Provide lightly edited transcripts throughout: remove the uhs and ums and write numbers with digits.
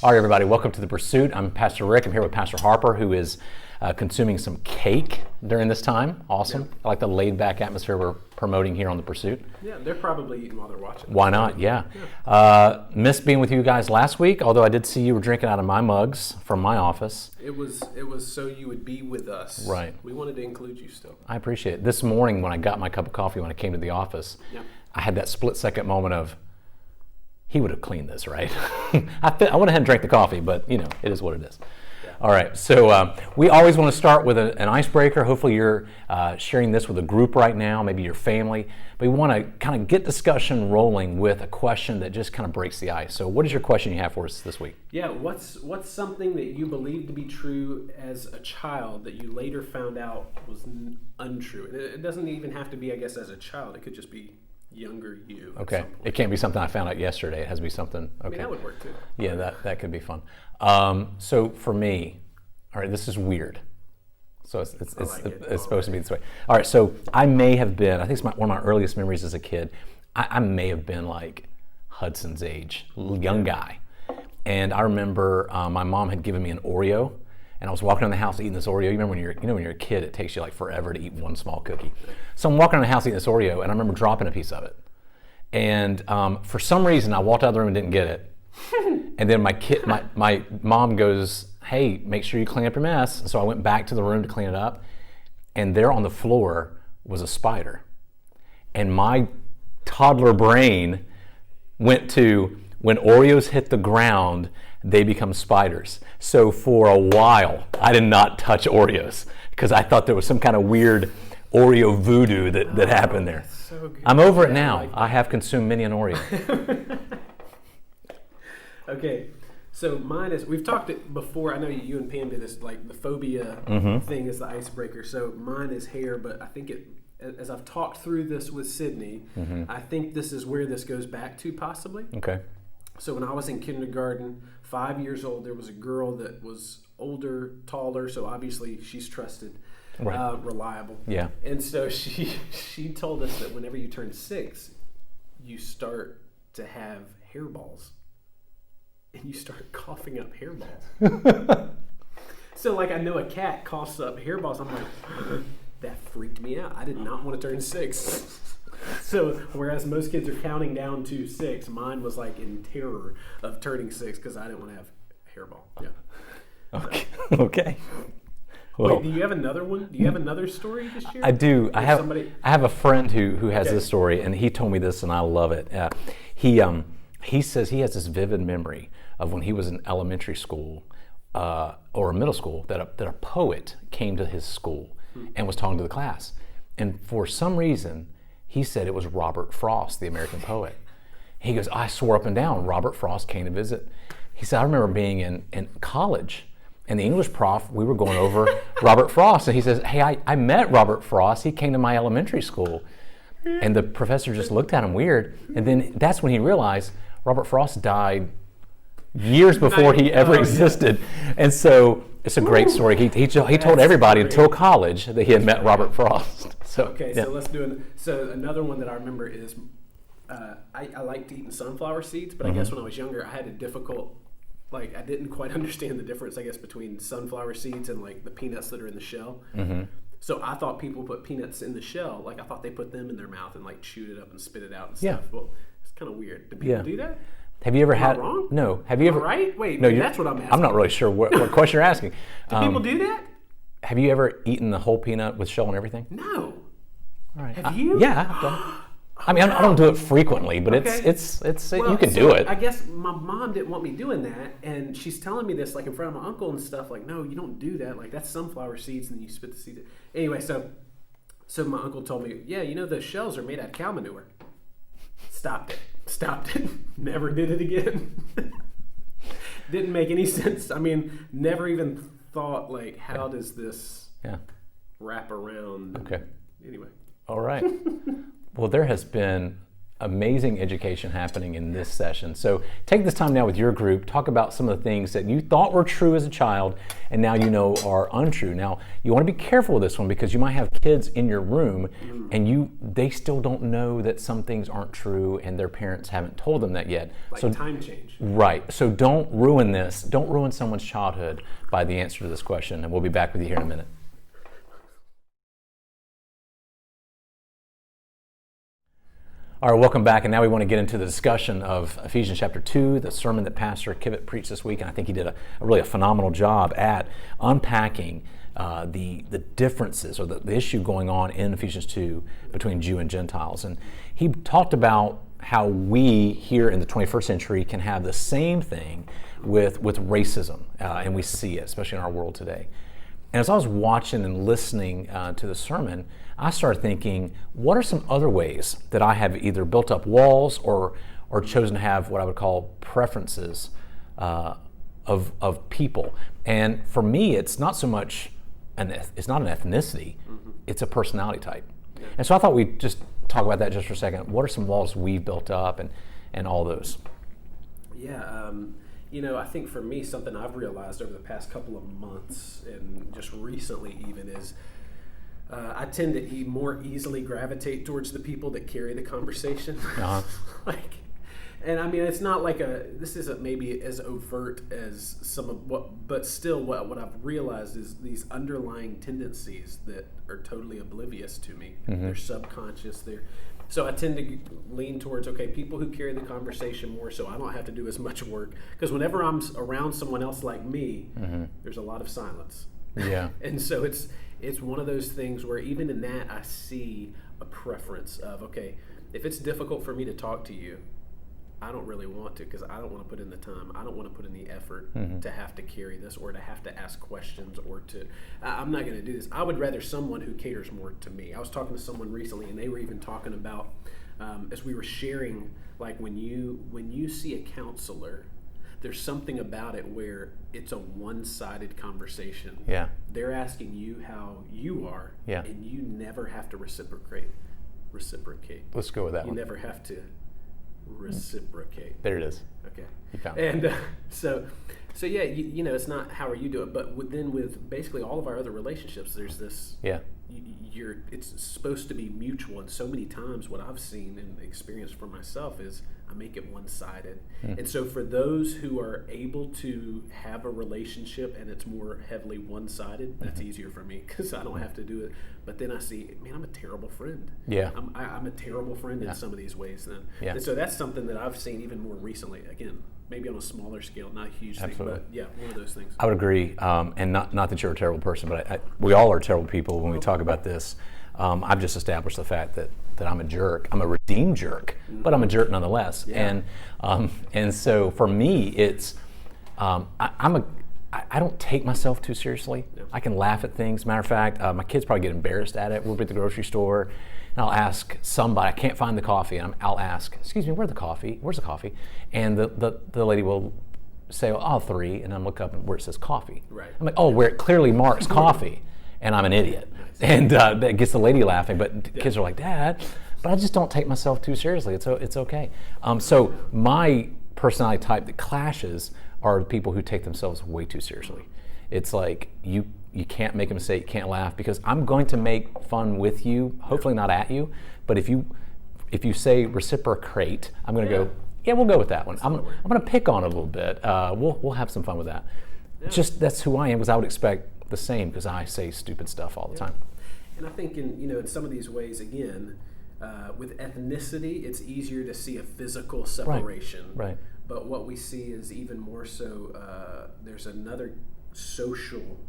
All right, everybody, welcome to The Pursuit. I'm Pastor Rick. I'm here with Pastor Harper, who is consuming some cake during this time. Awesome. Yeah. I like the laid-back atmosphere we're promoting here on The Pursuit. Yeah, they're probably eating while they're watching. Why not? Yeah. Missed being with you guys last week, although I did see you were drinking out of my mugs from my office. It was so you would be with us. Right. We wanted to include you still. I appreciate it. This morning when I got my cup of coffee when I came to the office, I had that split-second moment of, he would have cleaned this, right? I went ahead and drank the coffee, but it is what it is. Yeah. All right, so we always want to start with an icebreaker. Hopefully you're sharing this with a group right now, maybe your family. But we want to kind of get discussion rolling with a question that just kind of breaks the ice. So what is your question you have for us this week? Yeah, what's something that you believed to be true as a child that you later found out was untrue? It doesn't even have to be, I guess, as a child. It could just be younger you. Okay. It can't be something I found out yesterday. It has to be something. Okay. I mean, that would work too. Yeah, that could be fun. So for me, all right, this is weird. So it's supposed to be this way. All right, so I may have been, I think it's one of my earliest memories as a kid, I may have been like Hudson's age, young guy. And I remember my mom had given me an Oreo, and I was walking around the house eating this Oreo. You remember when you're a kid, it takes you like forever to eat one small cookie. So I'm walking around the house eating this Oreo, and I remember dropping a piece of it. And for some reason, I walked out of the room and didn't get it. And then my mom goes, "Hey, make sure you clean up your mess." So I went back to the room to clean it up, and there on the floor was a spider. And my toddler brain went to, when Oreos hit the ground, they become spiders. So for a while, I did not touch Oreos because I thought there was some kind of weird Oreo voodoo that happened there. So good. I'm over it now. I have consumed many an Oreo. Okay, so mine is, we've talked it before. I know you and Pam did this, like the phobia thing is the icebreaker. So mine is hair, but I think as I've talked through this with Sydney, I think this is where this goes back to possibly. Okay. So when I was in kindergarten, 5 years old, there was a girl that was older, taller, so obviously she's trusted, reliable. Yeah. And so she told us that whenever you turn 6, you start to have hairballs. And you start coughing up hairballs. So like I know a cat coughs up hairballs. I'm like, that freaked me out. I did not want to turn 6. So whereas most kids are counting down to 6, mine was like in terror of turning 6 because I didn't want to have a hairball. Yeah. Okay. Well, wait, do you have another one? Do you have another story to share? I do. I have a friend who has this story, and he told me this, and I love it. He says he has this vivid memory of when he was in elementary school or middle school that a poet came to his school and was talking to the class, and for some reason he said it was Robert Frost, the American poet. He goes, I swore up and down Robert Frost came to visit. He said, I remember being in college, and the English prof, we were going over Robert Frost, and he says, hey, I met Robert Frost. He came to my elementary school. And the professor just looked at him weird, and then that's when he realized Robert Frost died years before he ever existed. And so it's a great story. He told everybody until college that he had met Robert Frost. So, okay, so let's do it. So another one that I remember is I liked eating sunflower seeds, but I guess when I was younger, I had a difficult, like I didn't quite understand the difference, I guess, between sunflower seeds and like the peanuts that are in the shell. So I thought people put peanuts in the shell. Like I thought they put them in their mouth and like chewed it up and spit it out and stuff. Well, it's kind of weird. Do people do that? Have you ever Am had? I wrong? No. Have you ever? Right? Wait. No, that's what I'm asking. I'm not really sure what question you're asking. Do people do that? Have you ever eaten the whole peanut with shell and everything? No. All right. Have you? Yeah, I've done it. I mean, I don't do it frequently, but it's you can do it. I guess my mom didn't want me doing that, and she's telling me this like in front of my uncle and stuff. Like, no, you don't do that. Like that's sunflower seeds, and you spit the seeds. Anyway, so my uncle told me, yeah, the shells are made out of cow manure. Stopped it. Never did it again. Didn't make any sense. I mean, never even thought like, how does this wrap around? Okay. Anyway. All right. Well, there has been amazing education happening in this session. So take this time now with your group, talk about some of the things that you thought were true as a child and now you know are untrue. Now, you want to be careful with this one because you might have kids in your room and they still don't know that some things aren't true, and their parents haven't told them that yet. Like so time change. Right. So don't ruin this. Don't ruin someone's childhood by the answer to this question. And we'll be back with you here in a minute. All right, welcome back. And now we want to get into the discussion of Ephesians chapter 2, the sermon that Pastor Kivett preached this week. And I think he did a really phenomenal job at unpacking the differences or the issue going on in Ephesians 2 between Jew and Gentiles. And he talked about how we here in the 21st century can have the same thing with racism, and we see it, especially in our world today. And as I was watching and listening to the sermon, I started thinking, what are some other ways that I have either built up walls or chosen to have what I would call preferences of people? And for me, it's not so much it's not an ethnicity, it's a personality type. And so I thought we'd just talk about that just for a second. What are some walls we've built up and all those? Yeah, I think for me, something I've realized over the past couple of months and just recently even is I tend to more easily gravitate towards the people that carry the conversation. Uh-huh. And I mean, it's not like this isn't maybe as overt as some of but still what I've realized is these underlying tendencies that are totally oblivious to me. Mm-hmm. They're subconscious. So I tend to lean towards, people who carry the conversation more so I don't have to do as much work. Because whenever I'm around someone else like me, there's a lot of silence. Yeah. And so it's one of those things where even in that I see a preference of, if it's difficult for me to talk to you, I don't really want to because I don't want to put in the time. I don't want to put in the effort to have to carry this or to have to ask questions or I'm not going to do this. I would rather someone who caters more to me. I was talking to someone recently and they were even talking about, as we were sharing, like when you see a counselor, there's something about it where it's a one-sided conversation. Yeah. They're asking you how you are, and you never have to reciprocate. Let's go with that you one. You never have to reciprocate. There it is. Okay. You found it. And so yeah, it's not how are you doing, but then with basically all of our other relationships, there's this. Yeah. It's supposed to be mutual, and so many times what I've seen and experienced for myself is I make it one-sided. And so for those who are able to have a relationship and it's more heavily one-sided, that's easier for me because I don't have to do it. But then I see, man, I'm a terrible friend. Yeah. I'm a terrible friend in some of these ways then. Yeah. And so that's something that I've seen even more recently. Again, maybe on a smaller scale, not a huge Absolutely. thing, but yeah, one of those things. I would agree, and not that you're a terrible person, but we all are terrible people when we talk about this. I've just established the fact that I'm a jerk. I'm a redeemed jerk, but I'm a jerk nonetheless. Yeah. And so for me, it's I don't take myself too seriously. No. I can laugh at things. Matter of fact, my kids probably get embarrassed at it. We'll be at the grocery store, and I'll ask somebody. I can't find the coffee, and I'll ask, "Excuse me, where's the coffee? Where's the coffee?" And the lady will say, "Oh, 3," and I look up where it says coffee. Right. I'm like, "Oh, where it clearly marks coffee," and I'm an idiot. Nice. And that gets the lady laughing. But kids are like, "Dad," but I just don't take myself too seriously. It's okay. So my personality type that clashes are the people who take themselves way too seriously. It's like you can't make a mistake, you can't laugh, because I'm going to make fun with you, hopefully not at you, but if you say reciprocate, I'm going to go, yeah, we'll go with that one. I'm going to pick on it a little bit. We'll have some fun with that. Yeah. Just that's who I am, because I would expect the same, because I say stupid stuff all the time. And I think in some of these ways, again, with ethnicity, it's easier to see a physical separation. Right. But what we see is even more so, there's another social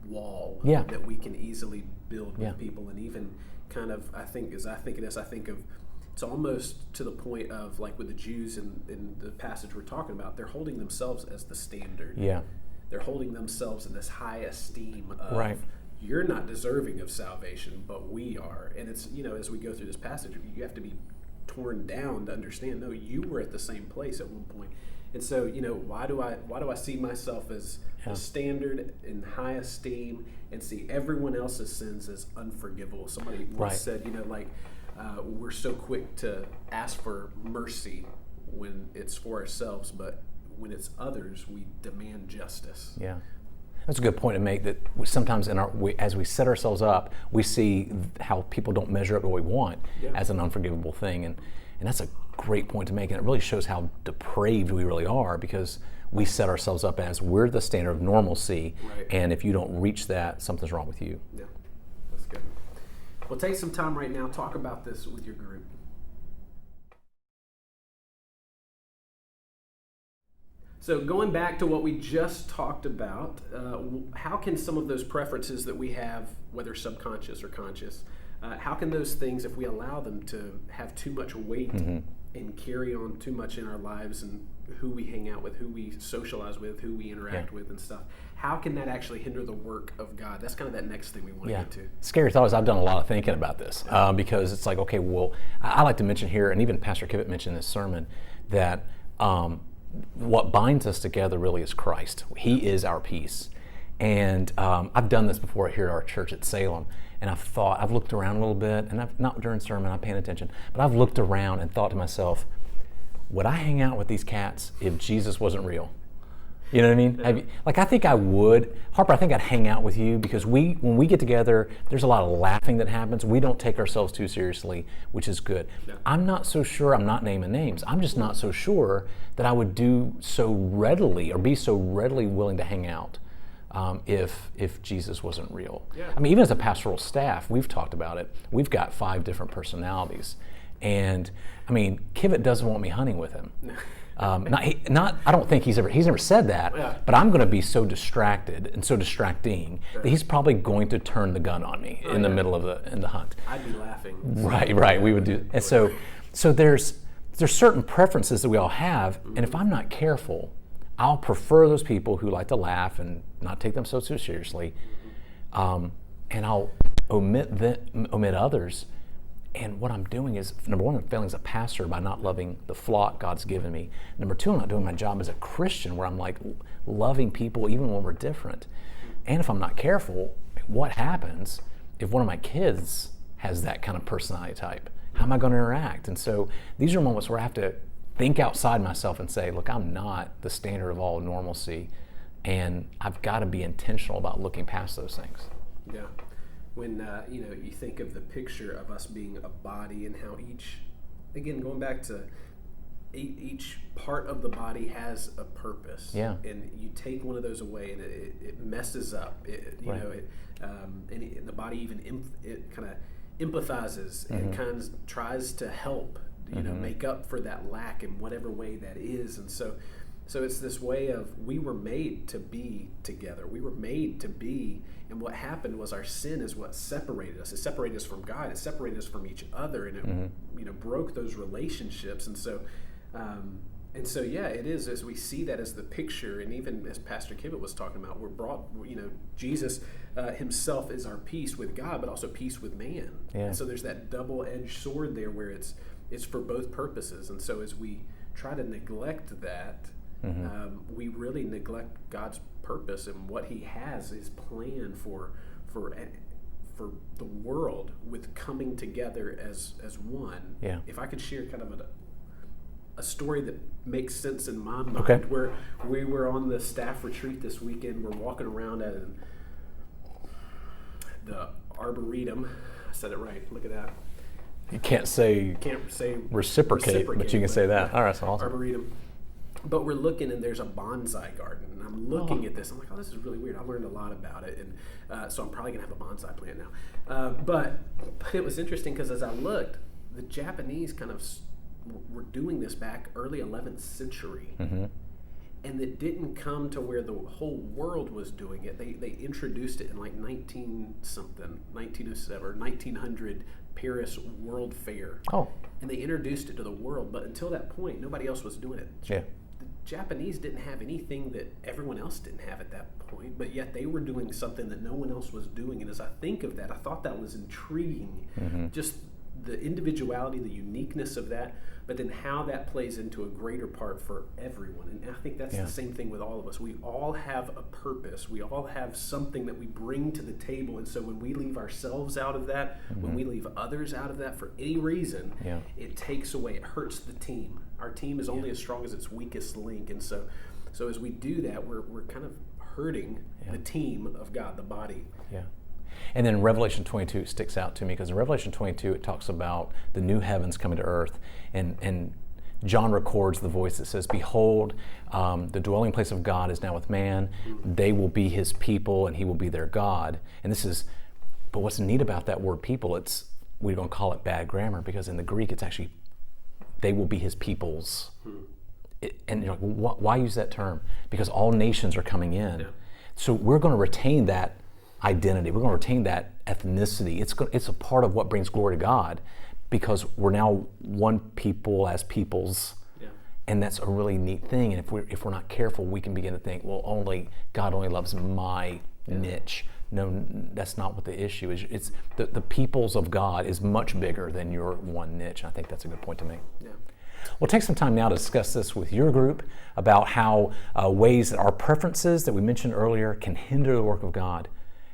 wall that we can easily build with people. And even kind of, I think of, it's almost to the point of, like with the Jews in the passage we're talking about, they're holding themselves as the standard. Yeah. They're holding themselves in this high esteem of, you're not deserving of salvation, but we are. And it's, as we go through this passage, you have to be torn down to understand, no, you were at the same place at one point. And so, why do I see myself as the standard in high esteem and see everyone else's sins as unforgivable? Somebody once said, we're so quick to ask for mercy when it's for ourselves, but when it's others, we demand justice. Yeah. That's a good point to make, that sometimes as we set ourselves up, we see how people don't measure up to what we want as an unforgivable thing. And that's a great point to make. And it really shows how depraved we really are, because we set ourselves up as we're the standard of normalcy. Right. And if you don't reach that, something's wrong with you. Yeah, that's good. Well, take some time right now, talk about this with your group. So going back to what we just talked about, how can some of those preferences that we have, whether subconscious or conscious, how can those things, if we allow them to have too much weight and carry on too much in our lives, and who we hang out with, who we socialize with, who we interact with and stuff, how can that actually hinder the work of God? That's kind of that next thing we want to get to. Scary thought is I've done a lot of thinking about this because it's like, okay, well, I like to mention here, and even Pastor Kivett mentioned in this sermon, that what binds us together really is Christ. He is our peace. And I've done this before here at our church at Salem, and I've looked around a little bit, and not during sermon, I'm paying attention, but I've looked around and thought to myself, would I hang out with these cats if Jesus wasn't real? You know what I mean? Yeah. I think I would. Harper, I think I'd hang out with you, because when we get together, there's a lot of laughing that happens. We don't take ourselves too seriously, which is good. Yeah. I'm not so sure, I'm not naming names, I'm just not so sure that I would do so readily or be so readily willing to hang out if Jesus wasn't real. Yeah. I mean, even as a pastoral staff, we've talked about it. We've got 5 different personalities. And I mean, Kivett doesn't want me hunting with him. I don't think he's never said that, but I'm going to be so distracted and so distracting that he's probably going to turn the gun on me in the middle of the hunt. I'd be laughing. Right. We would do, and so there's certain preferences that we all have, and if I'm not careful, I'll prefer those people who like to laugh and not take themselves too seriously, and I'll omit others. And what I'm doing is, number one, I'm failing as a pastor by not loving the flock God's given me. Number two, I'm not doing my job as a Christian, where I'm like loving people even when we're different. And if I'm not careful, what happens if one of my kids has that kind of personality type? How am I going to interact? And so these are moments where I have to think outside myself and say, look, I'm not the standard of all normalcy, and I've got to be intentional about looking past those things. Yeah. When you think of the picture of us being a body, and how going back to each part of the body has a purpose. Yeah. And you take one of those away, and it messes up. And the body even kind of empathizes and kind of tries to help, make up for that lack in whatever way that is. And so it's this way of, we were made to be together. We were made to be, and what happened was our sin is what separated us. It separated us from God. It separated us from each other, and it broke those relationships. And so it is, as we see that as the picture, and even as Pastor Kivett was talking about, we're brought, Jesus himself is our peace with God, but also peace with man. Yeah. And so there's that double-edged sword there, where it's for both purposes. And so as we try to neglect that, we really neglect God's purpose and what He has, His plan for the world, with coming together as one. Yeah. If I could share kind of a story that makes sense in my mind, where we were on the staff retreat this weekend. We're walking around at the Arboretum. I said it right. Look at that. You can't say reciprocate, but you can say that. All right, so awesome. Arboretum. But we're looking, and there's a bonsai garden, and I'm looking at this. I'm like, this is really weird. I learned a lot about it, and so I'm probably gonna have a bonsai plant now. But it was interesting, because as I looked, the Japanese were doing this back early 11th century, and it didn't come to where the whole world was doing it. They introduced it in like 1907 or 1900 Paris World Fair. And they introduced it to the world, but until that point, nobody else was doing it. Yeah. Japanese didn't have anything that everyone else didn't have at that point, but yet they were doing something that no one else was doing. And as I think of that, I thought that was intriguing. Just the individuality, the uniqueness of that, but then how that plays into a greater part for everyone. And I think that's the same thing with all of us. We all have a purpose. We all have something that we bring to the table. And so when we leave ourselves out of that, when we leave others out of that for any reason, it takes away, it hurts the team. Our team is only as strong as its weakest link. And so as we do that, we're kind of hurting the team of God, the body. Yeah. And then Revelation 22 sticks out to me because in Revelation 22 it talks about the new heavens coming to earth, and John records the voice that says, "Behold, the dwelling place of God is now with man. They will be his people, and he will be their God." And but what's neat about that word "people"? We don't call it bad grammar because in the Greek it's actually, they will be his peoples. And you're like, well, why use that term? Because all nations are coming in. Yeah. So we're going to retain that identity. We're going to retain that ethnicity. It's a part of what brings glory to God, because we're now one people as peoples, and that's a really neat thing. And if we're not careful, we can begin to think, well, God only loves my niche. No, that's not what the issue is. It's the peoples of God is much bigger than your one niche. I think that's a good point to make. Yeah. We'll take some time now to discuss this with your group about how ways that our preferences that we mentioned earlier can hinder the work of God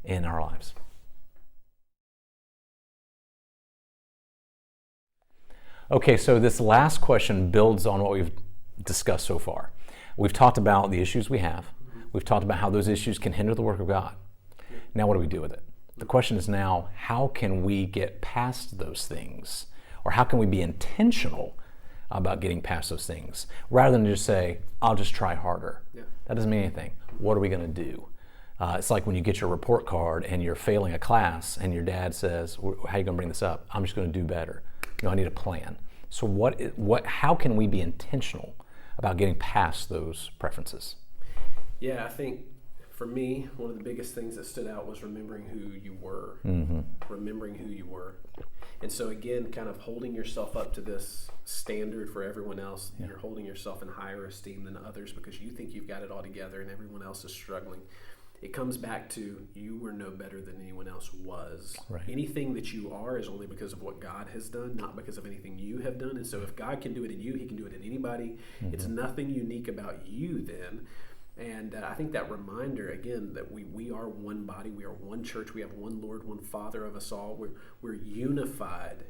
in our lives. Okay, so this last question builds on what we've discussed so far. We've talked about the issues we have. We've talked about how those issues can hinder the work of God. Now what do we do with it? The question is now, how can we get past those things? Or how can we be intentional about getting past those things, rather than just say, I'll just try harder. Yeah. That doesn't mean anything. What are we going to do? It's like when you get your report card and you're failing a class and your dad says, how are you going to bring this up? I'm just going to do better. I need a plan. So how can we be intentional about getting past those preferences? Yeah, I think for me, one of the biggest things that stood out was remembering who you were. Remembering who you were. And so again, kind of holding yourself up to this standard for everyone else. Yeah. You're holding yourself in higher esteem than others because you think you've got it all together and everyone else is struggling. It comes back to you were no better than anyone else was. Right. Anything that you are is only because of what God has done, not because of anything you have done. And so if God can do it in you, he can do it in anybody. It's nothing unique about you then. And I think that reminder, again, that we are one body, we are one church, we have one Lord, one Father of us all. We're unified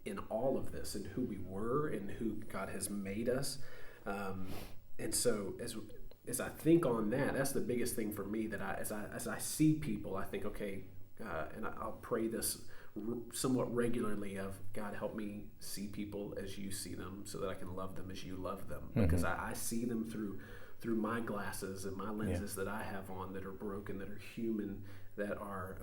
in all of this, in who we were and who God has made us. And so as I think on that, that's the biggest thing for me, that as I see people, I think, okay, and I'll pray this somewhat regularly of, God, help me see people as you see them so that I can love them as you love them. Because I see them through my glasses and my lenses that I have on, that are broken, that are human, that are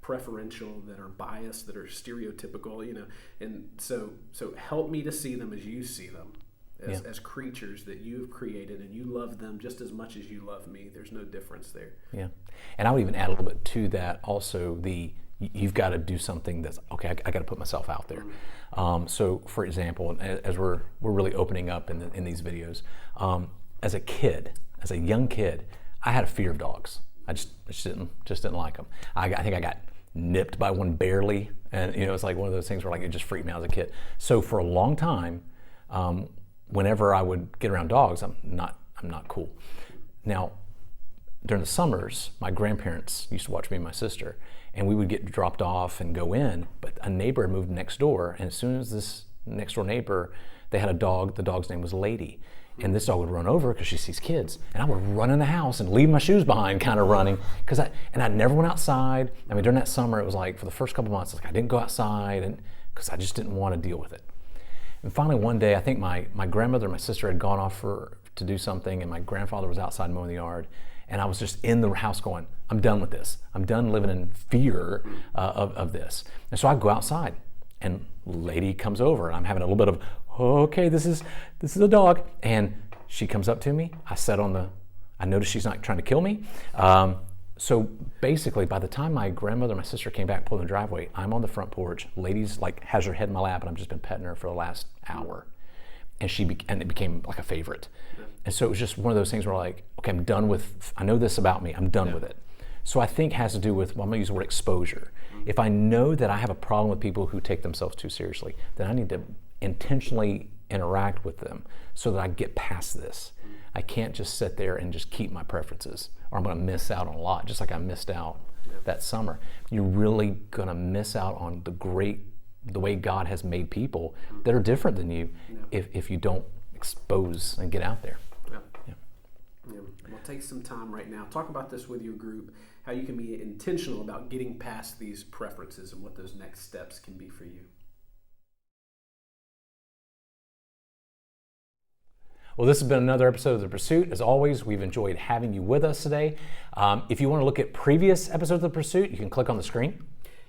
preferential, that are biased, that are stereotypical, and so help me to see them as you see them, as creatures that you've created, and you love them just as much as you love me. There's no difference there. Yeah, and I would even add a little bit to that also, you've got to do something that's, okay, I got to put myself out there. So for example, as we're really opening up in these videos, as a young kid, I had a fear of dogs. I just didn't like them. I think I got nipped by one barely, and it's like one of those things where it just freaked me out as a kid. So for a long time, whenever I would get around dogs, I'm not cool. Now, during the summers, my grandparents used to watch me and my sister, and we would get dropped off and go in, but a neighbor moved next door, and as soon as this next door neighbor, they had a dog, the dog's name was Lady. And this dog would run over because she sees kids. And I would run in the house and leave my shoes behind, kind of running. And I never went outside. I mean, during that summer, it was like, for the first couple months, I didn't go outside because I just didn't want to deal with it. And finally, one day, I think my grandmother and my sister had gone off to do something, and my grandfather was outside mowing the yard. And I was just in the house going, I'm done with this. I'm done living in fear of this. And so I go outside, and Lady comes over, and I'm having a little bit of, okay, this is a dog. And she comes up to me. I notice she's not trying to kill me. So basically, by the time my grandmother and my sister came back, pulled in the driveway, I'm on the front porch. Lady's has her head in my lap, and I've just been petting her for the last hour. And it became like a favorite. And so it was just one of those things where okay, I'm done with, I know this about me, I'm done with it. So I think it has to do with, I'm going to use the word exposure. If I know that I have a problem with people who take themselves too seriously, then I need to intentionally interact with them so that I get past this. I can't just sit there and just keep my preferences, or I'm going to miss out on a lot, just like I missed out that summer. You're really going to miss out on the way God has made people that are different than you if you don't expose and get out there. Yeah. Well, take some time right now. Talk about this with your group, how you can be intentional about getting past these preferences and what those next steps can be for you. Well, this has been another episode of The Pursuit. As always, we've enjoyed having you with us today. If you want to look at previous episodes of The Pursuit, you can click on the screen.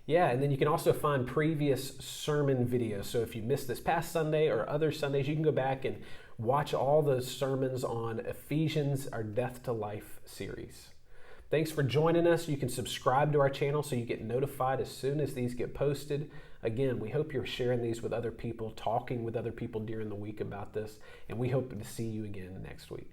Yeah, and then you can also find previous sermon videos. So if you missed this past Sunday or other Sundays, you can go back and watch all the sermons on Ephesians, our Death to Life series. Thanks for joining us. You can subscribe to our channel so you get notified as soon as these get posted. Again, we hope you're sharing these with other people, talking with other people during the week about this, and we hope to see you again next week.